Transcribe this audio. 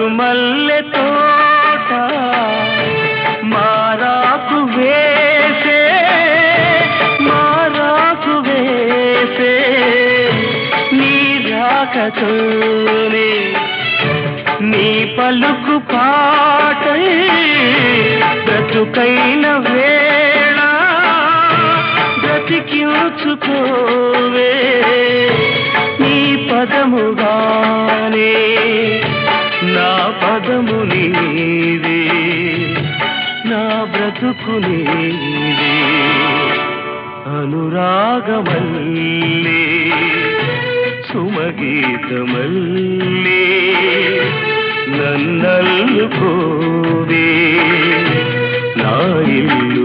మరుమల్లె తోట మారాకు వేసే నీ రాకతోనే నీ పలుకు పాటై బ్రతుకైన వేళ బ్రతికించుకోవే నీ పదముగానే నా పదము నీవే నా బ్రతుకు నీవే అనురాగమల్లే సుమగీతమల్లే నన్నల్లుకోవే నా ఇల్లు